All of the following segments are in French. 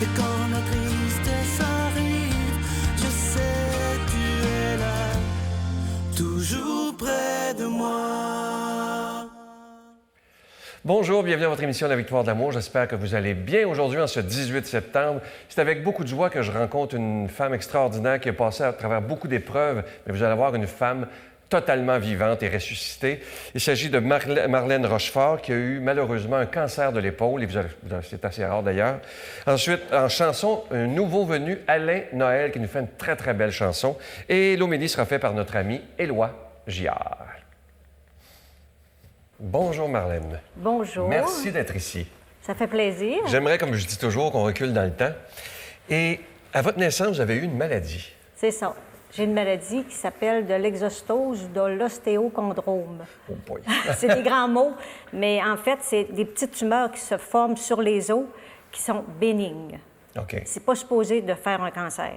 Et quand la tristesse arrive, je sais tu es là, toujours près de moi. Bonjour, bienvenue à votre émission La Victoire de l'amour. J'espère que vous allez bien aujourd'hui en ce 18 septembre. C'est avec beaucoup de joie que je rencontre une femme extraordinaire qui a passé à travers beaucoup d'épreuves, mais vous allez voir une femme totalement vivante et ressuscitée. Il s'agit de Marlène Rochefort qui a eu malheureusement un cancer de l'épaule, et c'est assez rare d'ailleurs. Ensuite, en chanson, un nouveau venu, Alain Noël, qui nous fait une très très belle chanson. Et l'homélie sera faite par notre ami Éloi Giard. Bonjour Marlène. Bonjour. Merci d'être ici. Ça fait plaisir. J'aimerais, comme je dis toujours, qu'on recule dans le temps. Et à votre naissance, vous avez eu une maladie. C'est ça. J'ai une maladie qui s'appelle de l'exostose de l'ostéochondrome. Oh boy. C'est des grands mots, mais en fait, c'est des petites tumeurs qui se forment sur les os qui sont bénignes. OK. C'est pas supposé de faire un cancer.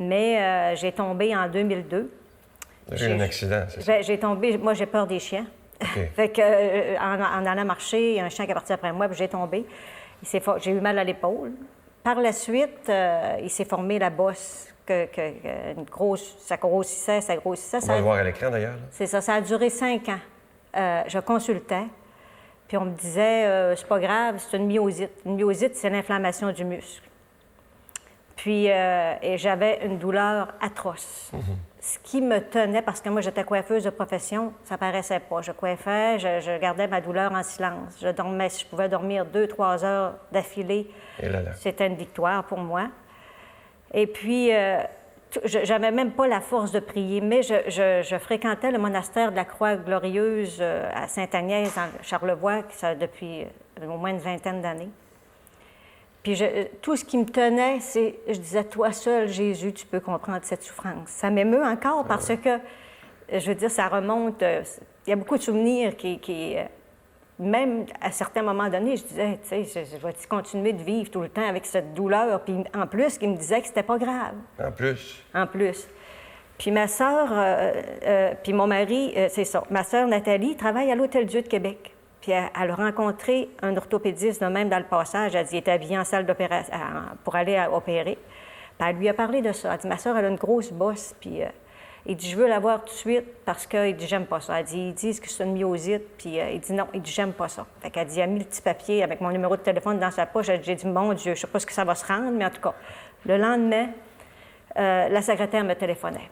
Mais j'ai tombé en 2002. J'ai eu un accident, c'est ça? J'ai tombé... Moi, j'ai peur des chiens. OK. Fait que, en allant marcher, il y a un chien qui est parti après moi, puis j'ai tombé. J'ai eu mal à l'épaule. Par la suite, il s'est formé la bosse, une grosse... Ça grossissait. On va le voir à l'écran, d'ailleurs. Là. C'est ça. Ça a duré 5 ans. Je consultais, puis on me disait, c'est pas grave, c'est une myosite. Une myosite, c'est l'inflammation du muscle. Puis, et j'avais une douleur atroce. Ce qui me tenait, parce que moi, j'étais coiffeuse de profession, ça paraissait pas. Je coiffais, je gardais ma douleur en silence. Je dormais, si je pouvais dormir 2-3 heures d'affilée, c'était une victoire pour moi. Et puis, j'avais même pas la force de prier, mais je fréquentais le monastère de la Croix-Glorieuse à Sainte-Agnès, en Charlevoix, ça depuis au moins une vingtaine d'années. Puis tout ce qui me tenait, c'est, je disais, toi seul, Jésus, tu peux comprendre cette souffrance. Ça m'émeut encore parce que, je veux dire, ça remonte, il y a beaucoup de souvenirs qui même à certains moments donnés, je disais, tu sais, je vais continuer de vivre tout le temps avec cette douleur. Puis en plus, il me disait que c'était pas grave. En plus? En plus. Puis ma sœur, puis mon mari, c'est ça, ma sœur Nathalie travaille à l'Hôtel-Dieu de Québec. Puis elle a rencontré un orthopédiste de même dans le passage. Elle dit, il était habillé en salle d'opération pour aller opérer. Puis elle lui a parlé de ça. Elle dit, ma sœur, elle a une grosse bosse. Puis il dit, je veux la voir tout de suite parce qu'il dit, j'aime pas ça. Elle dit, ils disent que c'est une myosite. Puis il dit, non, il dit, j'aime pas ça. Fait qu'elle dit, elle a mis le petit papier avec mon numéro de téléphone dans sa poche. J'ai dit, mon Dieu, je sais pas ce que ça va se rendre, mais en tout cas. Le lendemain, la secrétaire me téléphonait.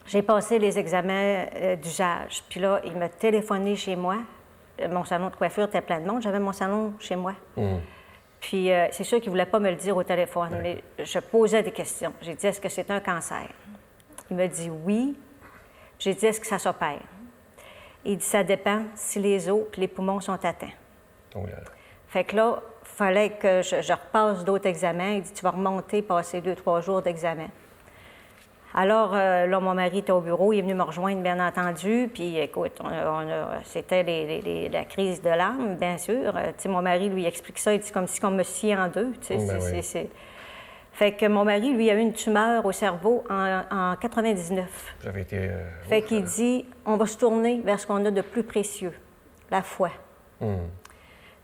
J'ai passé les examens d'usage. Puis là, il m'a téléphoné chez moi. Mon salon de coiffure était plein de monde. J'avais mon salon chez moi. Puis c'est sûr qu'il ne voulait pas me le dire au téléphone, mais je posais des questions. J'ai dit, est-ce que c'est un cancer? Il m'a dit oui. J'ai dit, est-ce que ça s'opère? Il dit, ça dépend si les os et les poumons sont atteints. Oh là là. Fait que là, il fallait que je repasse d'autres examens. Il dit, tu vas remonter, passer 2-3 jours d'examen. Alors, là, mon mari était au bureau, il est venu me rejoindre, bien entendu, puis écoute, c'était la crise de l'âme, bien sûr. Tu sais, mon mari, lui, explique ça, il dit comme si on me sciait en deux, tu sais, Fait que mon mari, lui, a eu une tumeur au cerveau en 99. J'avais été... Fait qu'il dit, on va se tourner vers ce qu'on a de plus précieux, la foi.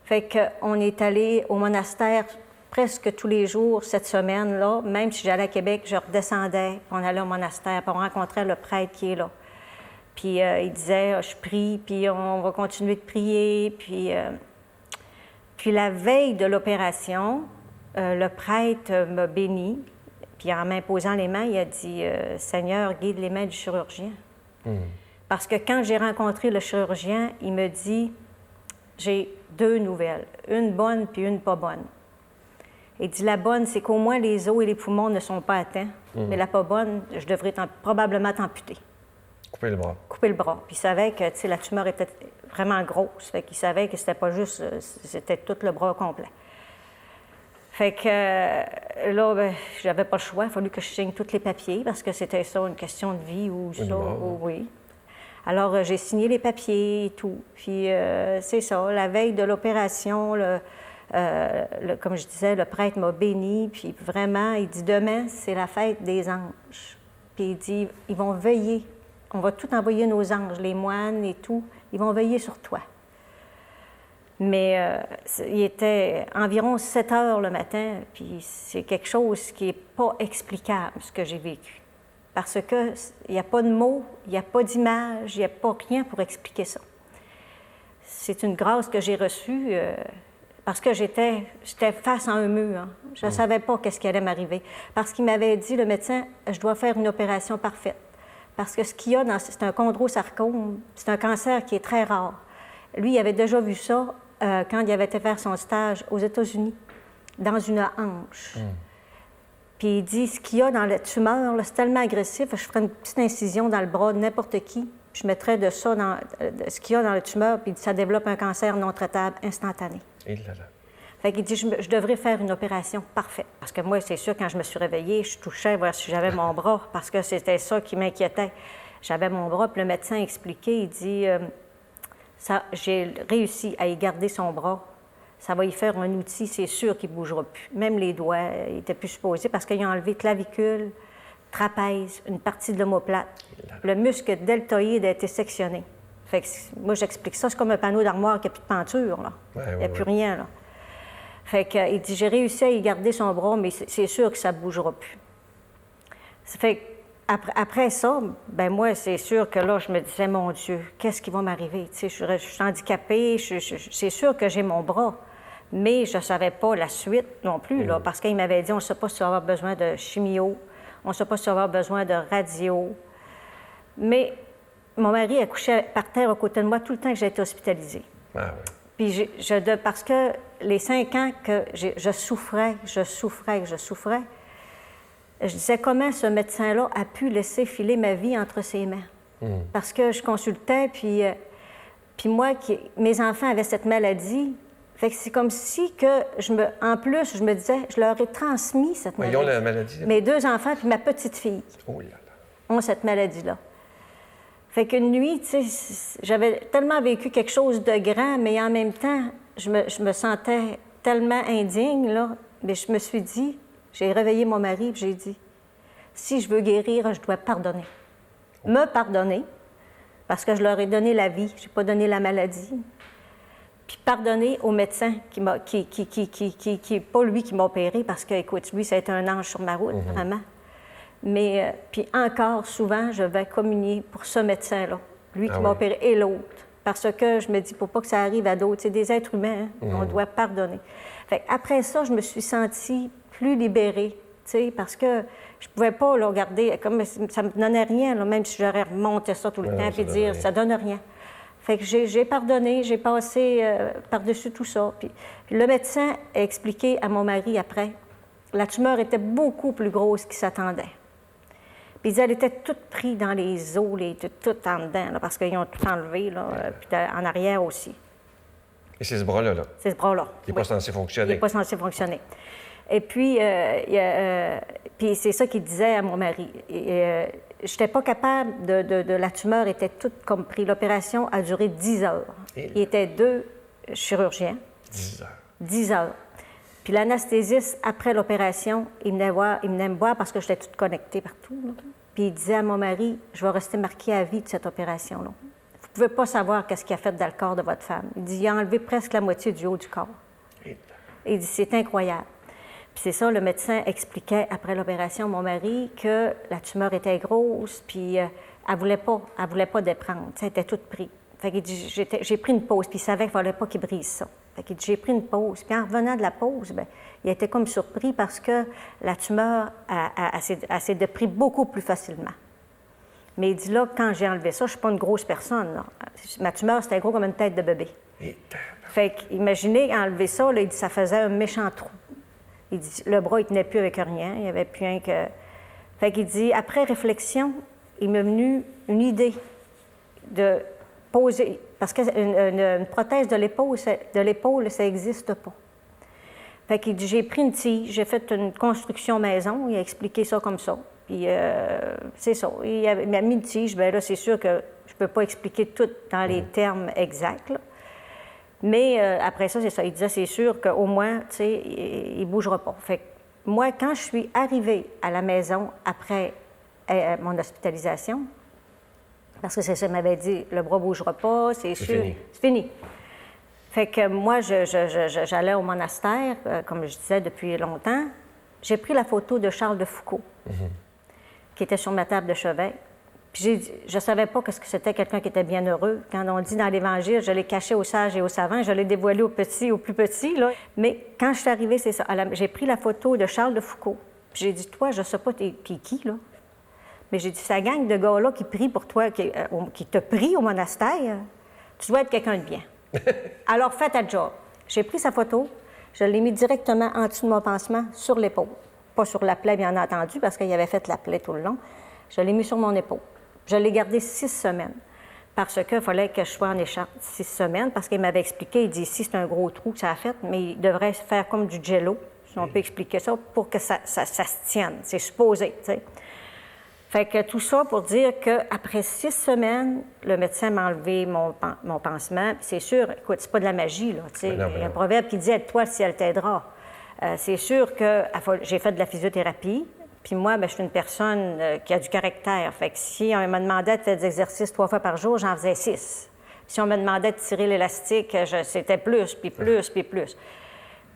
Fait qu'on est allé au monastère presque tous les jours cette semaine-là. Même si j'allais à Québec, je redescendais, puis on allait au monastère, puis on rencontrait le prêtre qui est là. Puis il disait, je prie, puis on va continuer de prier. Puis la veille de l'opération, le prêtre m'a béni, puis en m'imposant les mains, il a dit, Seigneur, guide les mains du chirurgien. Parce que quand j'ai rencontré le chirurgien, il me dit, j'ai 2 nouvelles, une bonne puis une pas bonne. Il dit, la bonne, c'est qu'au moins les os et les poumons ne sont pas atteints. Mais la pas bonne, je devrais probablement t'amputer. Couper le bras. Couper le bras. Puis il savait que, tu sais, la tumeur était vraiment grosse. Fait qu'il savait que c'était pas juste, c'était tout le bras complet. Fait que là, ben, j'avais pas le choix. Il a fallu que je signe tous les papiers parce que c'était ça, une question de vie ou ça, ou oui. Alors, j'ai signé les papiers et tout. Puis c'est ça, la veille de l'opération, comme je disais, le prêtre m'a béni, puis vraiment, il dit, demain, c'est la fête des anges. Puis il dit, ils vont veiller. On va tout envoyer nos anges, les moines et tout. Ils vont veiller sur toi. Mais il était environ 7 heures le matin, puis c'est quelque chose qui n'est pas explicable, ce que j'ai vécu. Parce qu'il n'y a pas de mots, il n'y a pas d'image, il n'y a pas rien pour expliquer ça. C'est une grâce que j'ai reçue parce que j'étais face à un mur. Je ne savais pas qu'est-ce qui allait m'arriver. Parce qu'il m'avait dit, le médecin, je dois faire une opération parfaite. Parce que ce qu'il y a, c'est un chondrosarcome, c'est un cancer qui est très rare. Lui, il avait déjà vu ça quand il avait été faire son stage aux États-Unis, dans une hanche. Puis il dit, ce qu'il y a dans la tumeur, là, c'est tellement agressif, je ferais une petite incision dans le bras de n'importe qui, puis je mettrais de ça dans ce qu'il y a dans la tumeur, puis ça développe un cancer non traitable instantané. Et là là. Fait qu'il dit, je devrais faire une opération parfaite. Parce que moi, c'est sûr, quand je me suis réveillée, je touchais voir si j'avais mon bras, parce que c'était ça qui m'inquiétait. J'avais mon bras, puis le médecin expliquait, il dit, j'ai réussi à y garder son bras. Ça va y faire un outil, c'est sûr qu'il ne bougera plus. Même les doigts, il n'était plus supposé, parce qu'ils ont enlevé clavicule, trapèze, une partie de l'omoplate. Le muscle deltoïde a été sectionné. Fait que moi, j'explique ça, c'est comme un panneau d'armoire qui n'a plus de peinture, là. Il n'y a plus rien, là. Fait que, il dit, j'ai réussi à y garder son bras, mais c'est sûr que ça ne bougera plus. Ça fait que, après ça, ben moi, c'est sûr que là, je me disais, mon Dieu, qu'est-ce qui va m'arriver? Tu sais, je suis handicapée, c'est sûr que j'ai mon bras, mais je ne savais pas la suite non plus, là, parce qu'il m'avait dit, on ne sait pas si tu vas avoir besoin de chimio, on ne sait pas si tu vas avoir besoin de radio. Mais mon mari accouchait par terre à côté de moi tout le temps que j'ai été hospitalisée. Ah oui. Puis parce que les 5 ans que je souffrais, je disais comment ce médecin-là a pu laisser filer ma vie entre ses mains. Parce que je consultais, puis moi, mes enfants avaient cette maladie. Fait que c'est comme si que en plus, je me disais, je leur ai transmis cette maladie. Ils ont la maladie. Mes 2 enfants puis ma petite fille ont cette maladie-là. Fait qu'une nuit, tu sais, j'avais tellement vécu quelque chose de grand, mais en même temps, je me sentais tellement indigne, là. Mais je me suis dit, j'ai réveillé mon mari et j'ai dit, si je veux guérir, je dois pardonner. Me pardonner, parce que je leur ai donné la vie, je n'ai pas donné la maladie. Puis pardonner au médecin qui pas lui qui m'a opéré, parce que, écoute, lui, ça a été un ange sur ma route, vraiment. Mais, puis encore, souvent, je vais communier pour ce médecin-là, lui qui m'a opéré, et l'autre. Parce que je me dis, pour pas que ça arrive à d'autres, c'est des êtres humains, hein, on doit pardonner. Fait après ça, je me suis sentie plus libérée, tu sais, parce que je pouvais pas le regarder, comme ça me donnait rien, là, même si j'aurais remonté ça tout le temps, puis dire, ça donne rien. Fait que j'ai pardonné, j'ai passé par-dessus tout ça. Puis le médecin a expliqué à mon mari après, la tumeur était beaucoup plus grosse qu'il s'attendait. Puis elle était toute prise dans les os, tout en dedans, là, parce qu'ils ont tout enlevé, là, puis en arrière aussi. Et c'est ce bras-là, là? C'est ce bras-là. Il n'est pas censé fonctionner. Il n'est pas censé fonctionner. Et puis, puis c'est ça qu'il disait à mon mari. Je n'étais pas capable la tumeur était toute comme prise. L'opération a duré 10 heures. Il y était 2 chirurgiens. 10 heures. 10 heures. Puis l'anesthésiste, après l'opération, il venait me voir parce que j'étais toute connectée partout, là. Puis il disait à mon mari, je vais rester marquée à vie de cette opération-là. Vous ne pouvez pas savoir qu'est-ce qu'il a fait dans le corps de votre femme. Il dit, il a enlevé presque la moitié du haut du corps. Il dit, c'est incroyable. Puis c'est ça, le médecin expliquait après l'opération à mon mari que la tumeur était grosse, puis elle voulait pas déprendre. Elle était toute prise. Fait qu'il dit, j'ai pris une pause, puis il savait qu'il ne fallait pas qu'il brise ça. Fait qu'il dit, j'ai pris une pause. Puis en revenant de la pause, bien, il était comme surpris parce que la tumeur s'est dépris beaucoup plus facilement. Mais il dit, là, quand j'ai enlevé ça, je ne suis pas une grosse personne, là. Ma tumeur, c'était gros comme une tête de bébé. Fait qu'imaginez, enlever ça, là, il dit, ça faisait un méchant trou. Il dit, le bras, il ne tenait plus avec rien, il n'y avait plus rien que... Fait qu'il dit, après réflexion, il m'est venu une idée de poser, parce qu'une prothèse de l'épaule, ça n'existe pas. Fait qu'il dit, j'ai pris une tige, j'ai fait une construction maison, il a expliqué ça comme ça. Puis c'est ça, il m'a mis une tige, bien là, c'est sûr que je ne peux pas expliquer tout dans les termes exacts, là. Mais après ça, c'est ça. Il disait, c'est sûr qu'au moins, tu sais, il ne bougera pas. Fait que moi, quand je suis arrivée à la maison après mon hospitalisation, parce que c'est ça, il m'avait dit, le bras ne bougera pas, c'est sûr. Fini. C'est fini. Fait que moi, j'allais au monastère, comme je disais, depuis longtemps. J'ai pris la photo de Charles de Foucault, qui était sur ma table de chevet. Puis je ne savais pas ce que c'était quelqu'un qui était bien heureux. Quand on dit dans l'Évangile, je l'ai caché aux sages et aux savants, je l'ai dévoilé aux petits, aux plus petits. Là. Mais quand je suis arrivée, c'est ça. J'ai pris la photo de Charles de Foucault. Puis j'ai dit, toi, je ne sais pas, t'es qui, là? Mais j'ai dit, sa gang de gars-là qui prie pour toi, qui te prie au monastère, tu dois être quelqu'un de bien. Alors, fais ta job. J'ai pris sa photo, je l'ai mis directement en dessous de mon pansement, sur l'épaule. Pas sur la plaie, bien entendu, parce qu'il avait fait la plaie tout le long. Je l'ai mis sur mon épaule. Je l'ai gardé 6 semaines, parce qu'il fallait que je sois en écharpe 6 semaines, parce qu'il m'avait expliqué, il dit, ici, c'est un gros trou que ça a fait, mais il devrait faire comme du jello, si on peut expliquer ça, pour que ça se tienne. C'est supposé, tu sais. Fait que tout ça pour dire qu'après 6 semaines, le médecin m'a enlevé mon pansement. C'est sûr, écoute, c'est pas de la magie, là, tu sais. Il y a un proverbe qui dit « Aide-toi si elle t'aidera ». C'est sûr que j'ai fait de la physiothérapie. Puis moi, bien, je suis une personne qui a du caractère. Fait que si on me demandait de faire des exercices 3 fois par jour, j'en faisais 6. Si on me demandait de tirer l'élastique, c'était plus, puis plus, puis plus.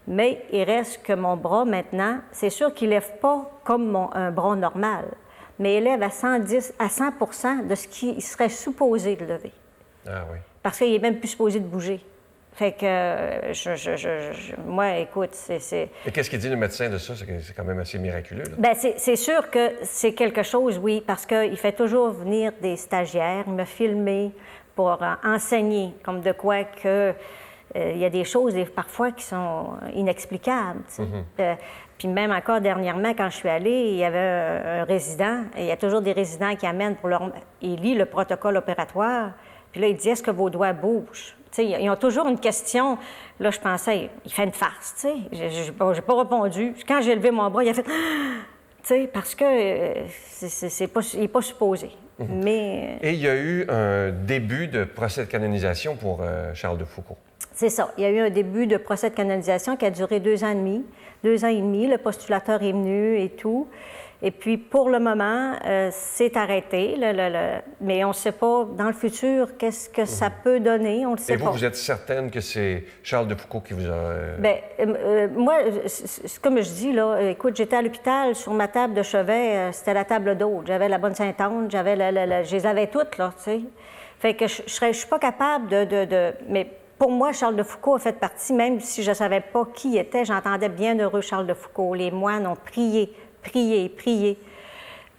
Mais il reste que mon bras, maintenant, c'est sûr qu'il ne lève pas comme un bras normal, mais il lève à 100 de ce qu'il serait supposé de lever. Ah oui. Parce qu'il n'est même plus supposé de bouger. Fait que, moi, écoute, c'est... Et qu'est-ce qu'il dit le médecin de ça? C'est quand même assez miraculeux, là. Bien, c'est sûr que c'est quelque chose, oui, parce qu'il fait toujours venir des stagiaires, me filmer pour enseigner, comme de quoi que... il y a des choses, parfois, qui sont inexplicables. Puis même encore dernièrement, quand je suis allée, il y avait un résident, et il y a toujours des résidents qui amènent pour leur... Il lit le protocole opératoire, puis là, il dit « Est-ce que vos doigts bougent? » Tu sais, ils ont toujours une question. Là, je pensais, il fait une farce, tu sais. J'ai pas répondu. Quand j'ai levé mon bras, il a fait... Tu sais, parce que il n'est pas supposé. Mais... Et il y a eu un début de procès de canonisation pour Charles de Foucault. C'est ça. Il y a eu un début de procès de canonisation qui a duré 2 ans et demi. 2 ans et demi, le postulateur est venu et tout. Et puis, pour le moment, c'est arrêté. Mais on ne sait pas, dans le futur, qu'est-ce que ça peut donner. On ne sait pas. Et vous êtes certaine que c'est Charles de Foucault qui vous a... Bien, moi, comme je dis, là, écoute, j'étais à l'hôpital, sur ma table de chevet, c'était la table d'hôte. J'avais la bonne Sainte-Anne, je les avais toutes, là, tu sais. Fait que je suis pas capable mais pour moi, Charles de Foucault a fait partie, même si je ne savais pas qui il était, j'entendais bien heureux Charles de Foucault. Les moines ont prié. Puis,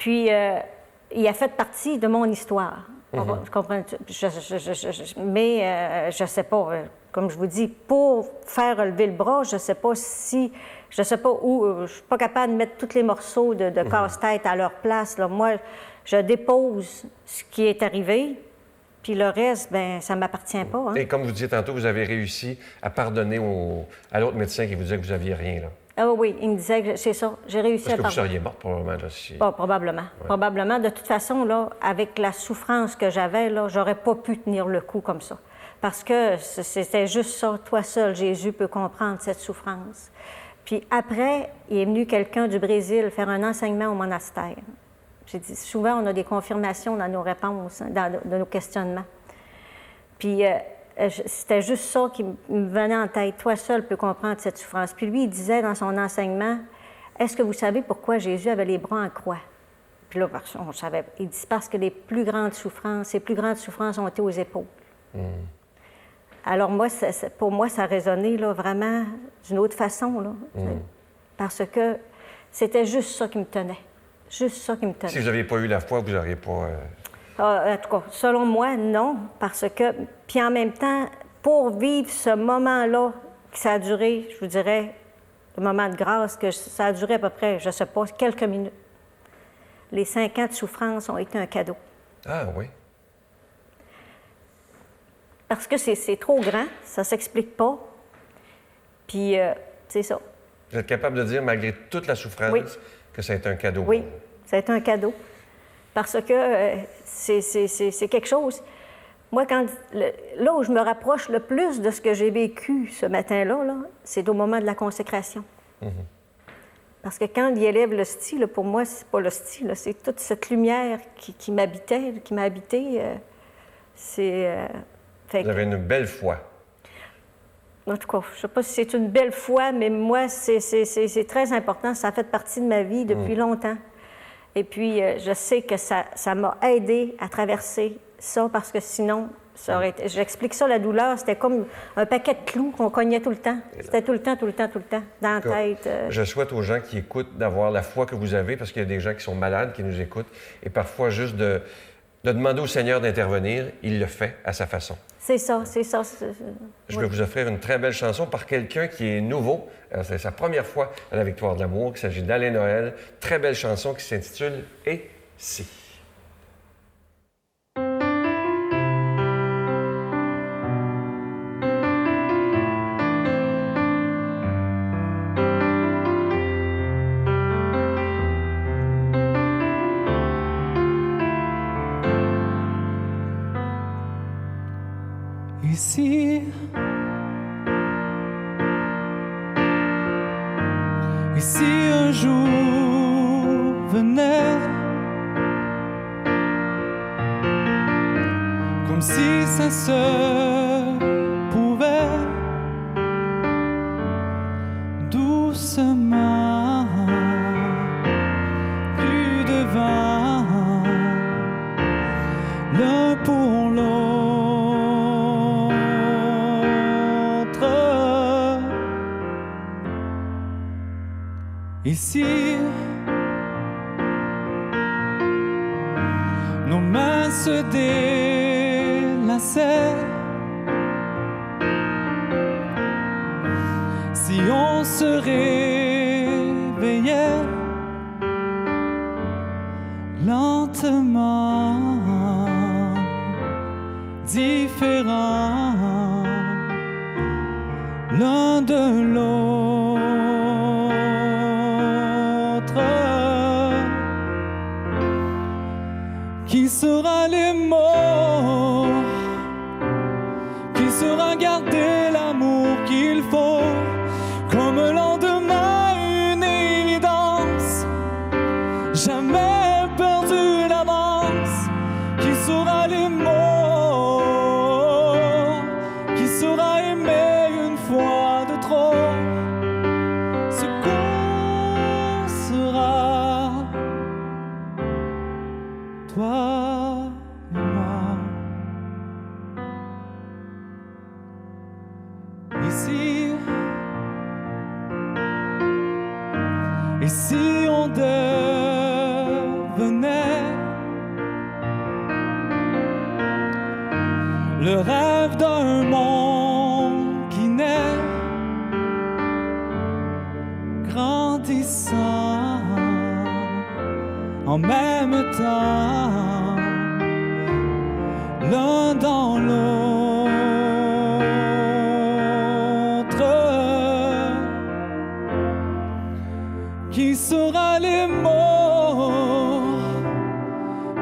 il a fait partie de mon histoire. Comprends-tu? Mais je ne sais pas, comme je vous dis, pour faire relever le bras, je ne sais pas où, je ne suis pas capable de mettre tous les morceaux de casse-tête à leur place. Là. Moi, je dépose ce qui est arrivé, puis le reste, bien, ça ne m'appartient pas. Hein? Et comme vous disiez tantôt, vous avez réussi à pardonner à l'autre médecin qui vous disait que vous n'aviez rien, là. Ah oui, il me disait que c'est ça. J'ai réussi à pardonner. Parce que vous seriez morte, probablement, là, si... Probablement. Ouais. Probablement. De toute façon, là, avec la souffrance que j'avais, là, j'aurais pas pu tenir le coup comme ça. Parce que c'était juste ça. Toi seul, Jésus, peut comprendre cette souffrance. Puis après, il est venu quelqu'un du Brésil faire un enseignement au monastère. J'ai dit, souvent, on a des confirmations dans nos réponses, dans nos questionnements. Puis... c'était juste ça qui me venait en tête. Toi seul peux comprendre cette souffrance. Puis lui, il disait dans son enseignement, « Est-ce que vous savez pourquoi Jésus avait les bras en croix? » Puis là, on savait. Il dit, « Parce que les plus grandes souffrances ont été aux épaules. » Alors moi, pour moi, ça résonnait là, vraiment d'une autre façon. Là, parce que c'était juste ça qui me tenait. Juste ça qui me tenait. Si vous n'aviez pas eu la foi, vous n'auriez pas... En tout cas, selon moi, non, parce que, puis en même temps, pour vivre ce moment-là, que ça a duré, je vous dirais, le moment de grâce, que ça a duré à peu près, je ne sais pas, quelques minutes. Les 5 ans de souffrance ont été un cadeau. Ah oui? Parce que c'est trop grand, ça ne s'explique pas, puis c'est ça. Vous êtes capable de dire, malgré toute la souffrance, que ça a été un cadeau? Oui, ça a été un cadeau. Parce que c'est quelque chose. Moi, là où je me rapproche le plus de ce que j'ai vécu ce matin-là, c'est au moment de la consécration. Parce que quand il élève l'hostie, pour moi, c'est pas l'hostie, c'est toute cette lumière qui m'habitait, qui m'a habité. Vous avez une belle foi. En tout cas, je ne sais pas si c'est une belle foi, mais moi, c'est très important. Ça a fait partie de ma vie depuis longtemps. Et puis, je sais que ça m'a aidé à traverser ça, parce que sinon, ça aurait été... J'explique ça, la douleur, c'était comme un paquet de clous qu'on cognait tout le temps. C'était tout le temps, dans la tête. Je souhaite aux gens qui écoutent d'avoir la foi que vous avez, parce qu'il y a des gens qui sont malades, qui nous écoutent, et parfois juste de demander au Seigneur d'intervenir, il le fait à sa façon. C'est ça. Je vais vous offrir une très belle chanson par quelqu'un qui est nouveau. C'est sa première fois à la Victoire de l'amour. Il s'agit d'Alain Noël. Très belle chanson qui s'intitule « Et si ». Et si un jour venait, comme si ça se pouvait, doucement, plus de vent, l'un pour l'autre. Et si nos mains se délaçaient, si on se réveillait lentement, différents l'un de l'autre. Qui sera les mots? Qui saura garder l'amour qu'il faut? Comme le lendemain, une évidence, jamais perdu d'avance. Qui saura les mots? Qui saura aimer une fois de trop? Ce qu'on sera, toi et moi. Et si on devenait le rêve d'un monde qui naît, grandissant en même temps, l'un dans l'autre. Qui saura les mots?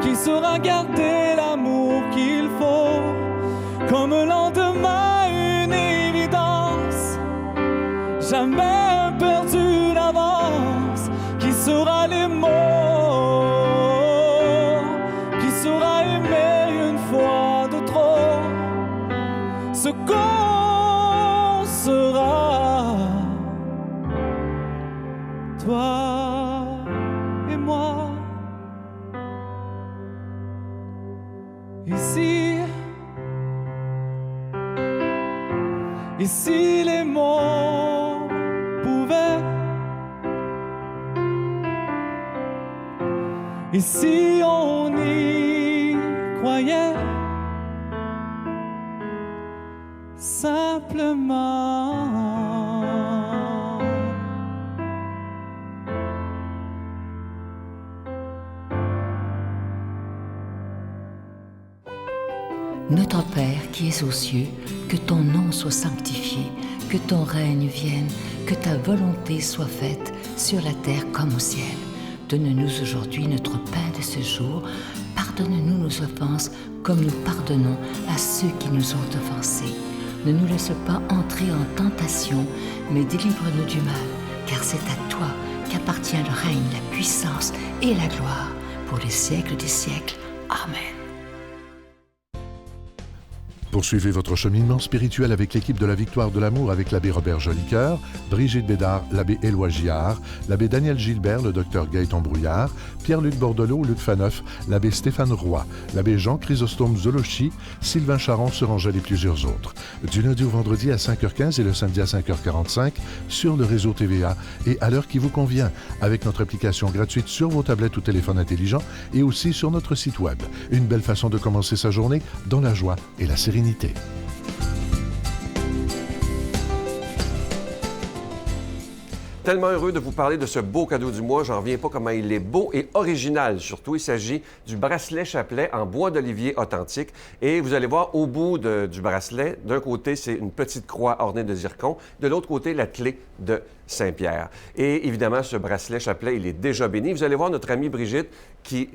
Qui saura garder l'amour qu'il faut? Comme le lendemain, une évidence, jamais perdu d'avance. Qui saura les mots? Qui saura aimer une fois de trop? Ce qu'on sera, toi et moi. Et si les mots pouvaient, et si on y croyait, simplement. Notre Père qui es aux cieux, que ton nom soit sanctifié, que ton règne vienne, que ta volonté soit faite sur la terre comme au ciel. Donne-nous aujourd'hui notre pain de ce jour. Pardonne-nous nos offenses comme nous pardonnons à ceux qui nous ont offensés. Ne nous laisse pas entrer en tentation, mais délivre-nous du mal, car c'est à toi qu'appartient le règne, la puissance et la gloire pour les siècles des siècles. Amen. Poursuivez votre cheminement spirituel avec l'équipe de la Victoire de l'amour avec l'abbé Robert Jolicoeur, Brigitte Bédard, l'abbé Éloi Giard, l'abbé Daniel Gilbert, le docteur Gaëtan Brouillard, Pierre-Luc Bordelot, Luc Faneuf, l'abbé Stéphane Roy, l'abbé Jean-Chrysostome Zolochi, Sylvain Charon, Serangel et plusieurs autres. Du lundi au vendredi à 5h15 et le samedi à 5h45 sur le réseau TVA et à l'heure qui vous convient avec notre application gratuite sur vos tablettes ou téléphones intelligents et aussi sur notre site web. Une belle façon de commencer sa journée dans la joie et la sérénité. Tellement heureux de vous parler de ce beau cadeau du mois. J'en reviens pas comment il est beau et original. Surtout, il s'agit du bracelet chapelet en bois d'olivier authentique. Et vous allez voir au bout du bracelet, d'un côté, c'est une petite croix ornée de zircon. De l'autre côté, la clé de Saint-Pierre. Et évidemment, ce bracelet chapelet, il est déjà béni. Vous allez voir notre amie Brigitte qui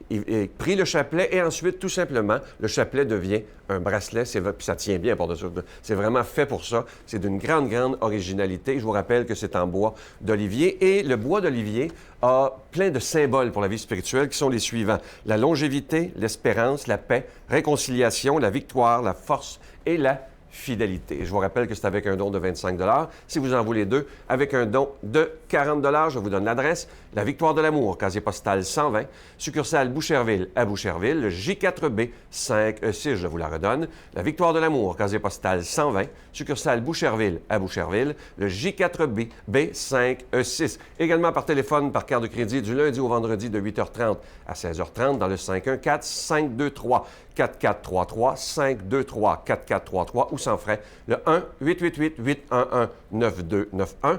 prit le chapelet et ensuite, tout simplement, le chapelet devient un bracelet. Puis ça tient bien par-dessus. C'est vraiment fait pour ça. C'est d'une grande, grande originalité. Je vous rappelle que c'est en bois d'olivier. Et le bois d'olivier a plein de symboles pour la vie spirituelle qui sont les suivants. La longévité, l'espérance, la paix, réconciliation, la victoire, la force et la fidélité. Je vous rappelle que c'est avec un don de 25 $. Si vous en voulez deux, avec un don de 40 $, je vous donne l'adresse. La Victoire de l'amour, casier postal 120, succursale Boucherville à Boucherville, le J4B 5E6, je vous la redonne. La Victoire de l'amour, casier postal 120, succursale Boucherville à Boucherville, le J4B 5E6. Également par téléphone, par carte de crédit, du lundi au vendredi de 8h30 à 16h30 dans le 514-523. 4433 523 4433 ou sans frais, le 1-888-811-9291,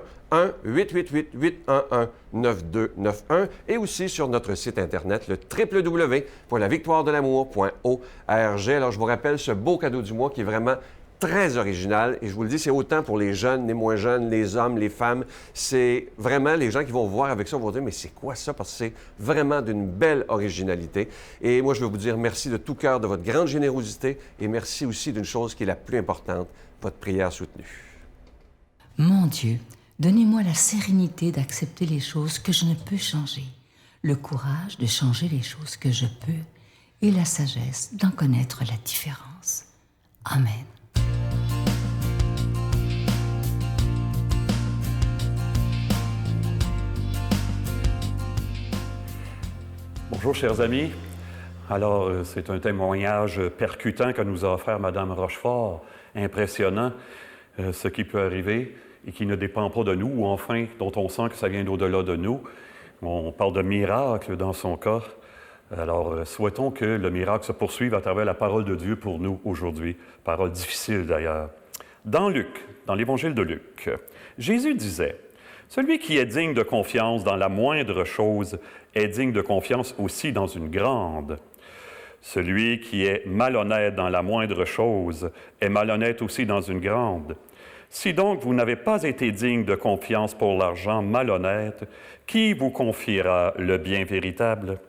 1-888-811-9291 et aussi sur notre site Internet, le www.lavictoiredelamour.org. Alors, je vous rappelle ce beau cadeau du mois qui est vraiment très original. Et je vous le dis, c'est autant pour les jeunes, les moins jeunes, les hommes, les femmes. C'est vraiment les gens qui vont voir avec ça vont dire, mais c'est quoi ça? Parce que c'est vraiment d'une belle originalité. Et moi, je veux vous dire merci de tout cœur de votre grande générosité et merci aussi d'une chose qui est la plus importante, votre prière soutenue. Mon Dieu, donnez-moi la sérénité d'accepter les choses que je ne peux changer, le courage de changer les choses que je peux et la sagesse d'en connaître la différence. Amen. Bonjour, chers amis. Alors, c'est un témoignage percutant que nous a offert Mme Rochefort, impressionnant, ce qui peut arriver et qui ne dépend pas de nous, ou enfin, dont on sent que ça vient d'au-delà de nous. On parle de miracle dans son cas. Alors, souhaitons que le miracle se poursuive à travers la parole de Dieu pour nous aujourd'hui. Parole difficile d'ailleurs. Dans Luc, dans l'Évangile de Luc, Jésus disait: « Celui qui est digne de confiance dans la moindre chose est digne de confiance aussi dans une grande. Celui qui est malhonnête dans la moindre chose est malhonnête aussi dans une grande. Si donc vous n'avez pas été digne de confiance pour l'argent malhonnête, qui vous confiera le bien véritable?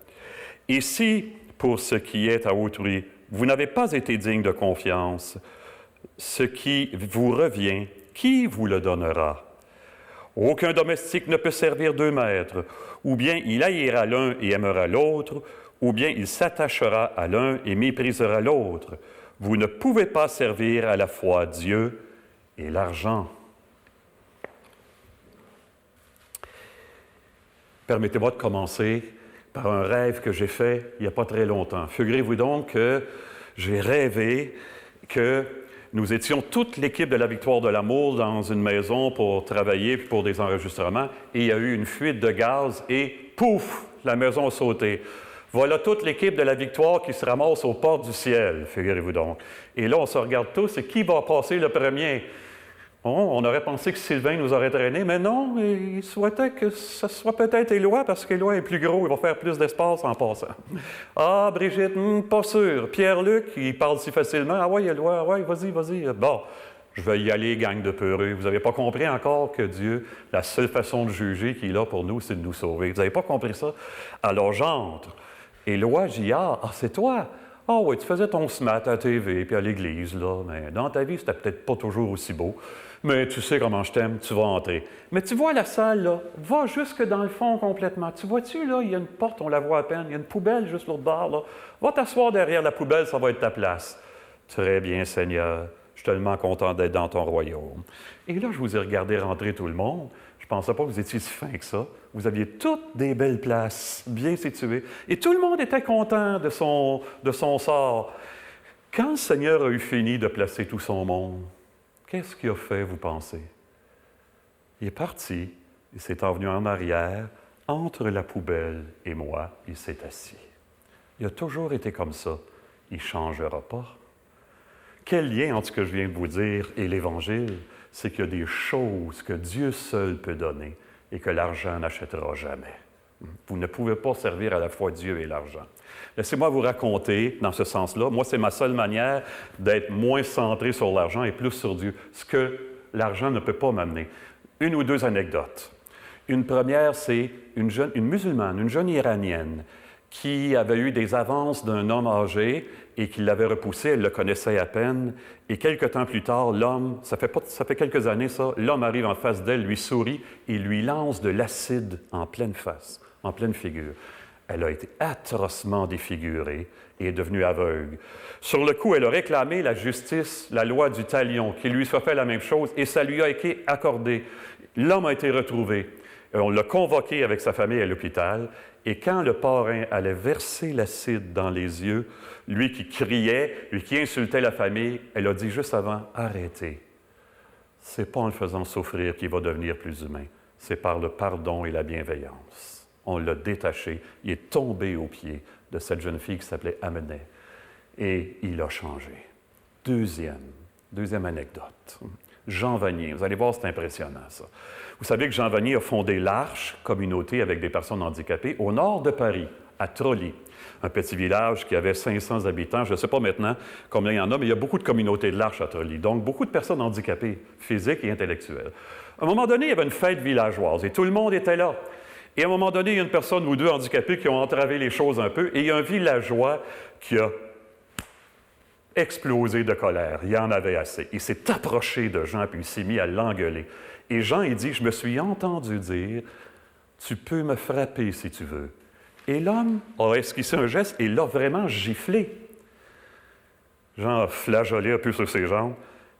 Et si, pour ce qui est à autrui, vous n'avez pas été digne de confiance, ce qui vous revient, qui vous le donnera? Aucun domestique ne peut servir deux maîtres, ou bien il haïra l'un et aimera l'autre, ou bien il s'attachera à l'un et méprisera l'autre. Vous ne pouvez pas servir à la fois Dieu et l'argent. » Permettez-moi de commencer par un rêve que j'ai fait il n'y a pas très longtemps. Figurez-vous donc que j'ai rêvé que nous étions toute l'équipe de la Victoire de l'amour dans une maison pour travailler puis pour des enregistrements, et il y a eu une fuite de gaz et pouf, la maison a sauté. Voilà toute l'équipe de la Victoire qui se ramasse aux portes du ciel, figurez-vous donc. Et là, on se regarde tous, et qui va passer le premier? Bon, on aurait pensé que Sylvain nous aurait traînés, mais non, il souhaitait que ce soit peut-être Éloi, parce qu'Éloi est plus gros, il va faire plus d'espace en passant. Ah, Brigitte, pas sûr. Pierre-Luc, il parle si facilement. Ah ouais, Éloi, ouais, vas-y. Bon, je vais y aller, gang de peureux. Vous n'avez pas compris encore que Dieu, la seule façon de juger qu'il a pour nous, c'est de nous sauver. Vous n'avez pas compris ça? Alors j'entre. Éloi, Giard, ah, c'est toi? Ah oui, tu faisais ton smat à la TV puis à l'église, là, mais dans ta vie, c'était peut-être pas toujours aussi beau. Mais tu sais comment je t'aime, tu vas entrer. Mais tu vois la salle, là, va jusque dans le fond complètement. Tu vois-tu, là, il y a une porte, on la voit à peine, il y a une poubelle juste l'autre bord, là. Va t'asseoir derrière la poubelle, ça va être ta place. Très bien, Seigneur. Je suis tellement content d'être dans ton royaume. Et là, je vous ai regardé rentrer tout le monde. Je ne pensais pas que vous étiez si fin que ça. Vous aviez toutes des belles places, bien situées. Et tout le monde était content de son sort. Quand le Seigneur a eu fini de placer tout son monde, qu'est-ce qu'il a fait, vous pensez? Il est parti, il s'est envenu en arrière, entre la poubelle et moi, il s'est assis. Il a toujours été comme ça. Il ne changera pas. Quel lien entre ce que je viens de vous dire et l'Évangile? C'est qu'il y a des choses que Dieu seul peut donner et que l'argent n'achètera jamais. Vous ne pouvez pas servir à la fois Dieu et l'argent. Laissez-moi vous raconter, dans ce sens-là, moi, c'est ma seule manière d'être moins centré sur l'argent et plus sur Dieu, ce que l'argent ne peut pas m'amener. Une ou deux anecdotes. Une première, c'est une musulmane, une jeune iranienne, qui avait eu des avances d'un homme âgé et qui l'avait repoussé, elle le connaissait à peine. Et quelque temps plus tard, l'homme, ça fait quelques années ça, l'homme arrive en face d'elle, lui sourit et lui lance de l'acide en pleine face, en pleine figure. Elle a été atrocement défigurée et est devenue aveugle. Sur le coup, elle a réclamé la justice, la loi du talion, qui lui soit fait la même chose, et ça lui a été accordé. L'homme a été retrouvé. On l'a convoqué avec sa famille à l'hôpital, et quand le parrain allait verser l'acide dans les yeux, lui qui criait, lui qui insultait la famille, elle a dit juste avant, « Arrêtez. C'est pas en le faisant souffrir qu'il va devenir plus humain. C'est par le pardon et la bienveillance. » On l'a détaché. Il est tombé aux pieds de cette jeune fille qui s'appelait Ameneh. Et il a changé. Deuxième anecdote. Jean Vanier. Vous allez voir, c'est impressionnant, ça. Vous savez que Jean Vanier a fondé l'Arche, communauté avec des personnes handicapées, au nord de Paris, à Trolly. Un petit village qui avait 500 habitants. Je ne sais pas maintenant combien il y en a, mais il y a beaucoup de communautés de l'Arche à Trolly. Donc, beaucoup de personnes handicapées, physiques et intellectuelles. À un moment donné, il y avait une fête villageoise et tout le monde était là. Et à un moment donné, il y a une personne ou deux handicapées qui ont entravé les choses un peu et il y a un villageois qui a explosé de colère. Il y en avait assez. Il s'est approché de Jean puis il s'est mis à l'engueuler. Et Jean, il dit, « Je me suis entendu dire, tu peux me frapper si tu veux. » Et l'homme a esquissé un geste et l'a vraiment giflé. Jean a flageolé un peu sur ses jambes.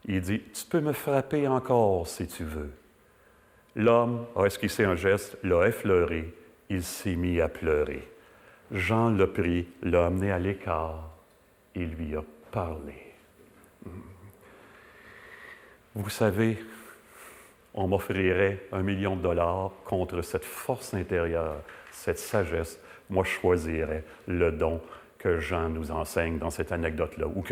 Il dit, « Tu peux me frapper encore si tu veux. » L'homme a esquissé un geste, l'a effleuré. Il s'est mis à pleurer. Jean l'a pris, l'a amené à l'écart et lui a parlé. Vous savez, on m'offrirait $1 million contre cette force intérieure, cette sagesse. Moi, je choisirais le don que Jean nous enseigne dans cette anecdote-là, ou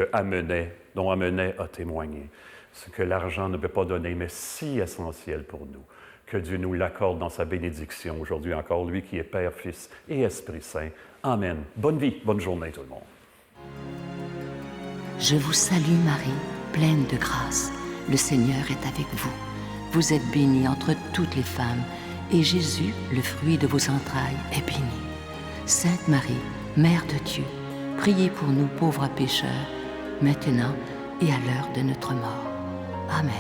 dont Ameneh a témoigné. Ce que l'argent ne peut pas donner, mais si essentiel pour nous. Que Dieu nous l'accorde dans sa bénédiction aujourd'hui encore, lui qui est Père, Fils et Esprit Saint. Amen. Bonne vie, bonne journée tout le monde. Je vous salue Marie, pleine de grâce. Le Seigneur est avec vous. Vous êtes bénie entre toutes les femmes, et Jésus, le fruit de vos entrailles, est béni. Sainte Marie, Mère de Dieu, priez pour nous pauvres pécheurs, maintenant et à l'heure de notre mort. Amen.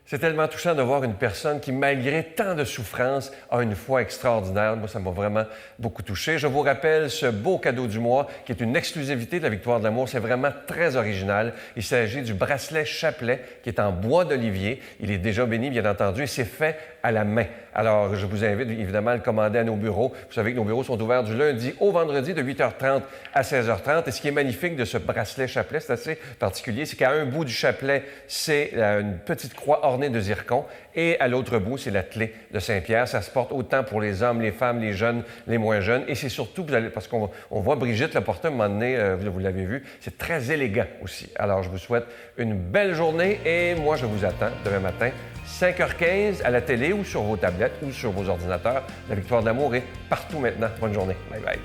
C'est tellement touchant de voir une personne qui, malgré tant de souffrances, a une foi extraordinaire. Moi, ça m'a vraiment beaucoup touché. Je vous rappelle ce beau cadeau du mois qui est une exclusivité de la Victoire de l'amour. C'est vraiment très original. Il s'agit du bracelet chapelet qui est en bois d'olivier. Il est déjà béni, bien entendu, et c'est fait à la main. Alors, je vous invite évidemment à le commander à nos bureaux. Vous savez que nos bureaux sont ouverts du lundi au vendredi de 8h30 à 16h30. Et ce qui est magnifique de ce bracelet chapelet, c'est assez particulier, c'est qu'à un bout du chapelet, c'est une petite croix ornée de zircon et à l'autre bout, c'est la clé de Saint-Pierre. Ça se porte autant pour les hommes, les femmes, les jeunes, les moins jeunes. Et c'est surtout, parce qu'on voit Brigitte le porter un moment donné, vous l'avez vu, c'est très élégant aussi. Alors, je vous souhaite une belle journée et moi, je vous attends demain matin, 5h15 à la télé ou sur vos tablettes ou sur vos ordinateurs. La Victoire de l'amour est partout maintenant. Bonne journée. Bye bye.